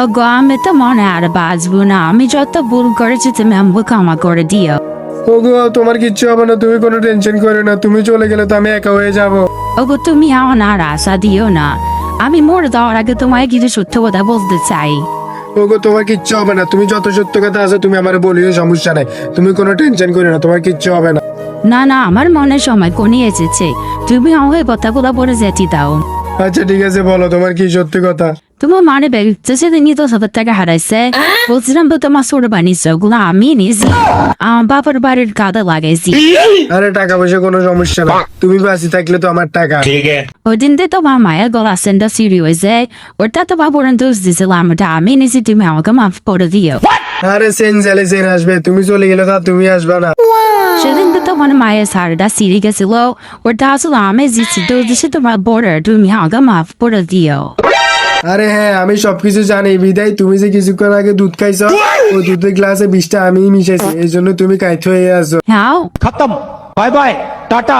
ওগো আমি তো মনে আর বাঁচবো না, আমি যত ভুল করেছি তুমি আমাকে ক্ষমা করে দিও। ওগো তোমার কিচ্ছু হবে না, তুমি কোনো টেনশন করো না, তুমি চলে গেলে তো আমি একা হয়ে যাব। ওগো তুমি আমার আর আশা দিও না, আমি মরে যাওয়ার আগে তোমায় কিছু সত্য কথা বলতে চাই। ওগো তোমার কিচ্ছু হবে না, তুমি যত সত্য কথা আছে তুমি আমার বলিও, সমস্যা নাই, তুমি কোনো টেনশন করো না, তোমার কিচ্ছু হবে না। না না, আমার মনে সময় কোনি এসেছে, তুমি আমাকে কথাগুলো বলে যেতে দাও। আচ্ছা ঠিক আছে, বলো তোমার কি সত্যি কথা। তোমার মানে ব্যাগটা সেদিন 10,000 টাকা হারাইছে, বলছিলাম তো তোমার ছোট বানিয়েছে, ওগুলো আমি নিয়েছি, আমার বাবার বাড়ির কাদা লাগাইছি। আরে টাকা পয়সা কোনো সমস্যা না, তুমি বাঁচি থাকলে তো আমার টাকা। ওই দিন দিয়ে তোমার মায়ের গলা সেন্ডা সিঁড়ি হয়েছে, ওটা তো বাবুরেন দোষ দিয়েছিলাম, ওটা আমি নিয়েছি, তুমি আমাকে মাফ করে দিও। আরে সেন জালে সেন আসবে, তুমি চলে গেলে তো আর তুমি আসবে না। সেদিন তো তোমার মায়ের সারটা সিঁড়ি গেছিল, ওটা আসলে আমি দিচ্ছি, দোষ দিচ্ছে তোমার বর্ডার, তুমি আমাকে মাফ করে দিও। আরে হ্যাঁ, আমি সবকিছু জানি, বিদায় তুমি যে কিছুক্ষণ আগে দুধ খাইছো, ওই দুধের গ্লাসে বিষটা আমি মিশাইছি, এই জন্য তুমি কাইতে হয়ে আছো। হ্যাঁ खत्म। Bye bye Tata.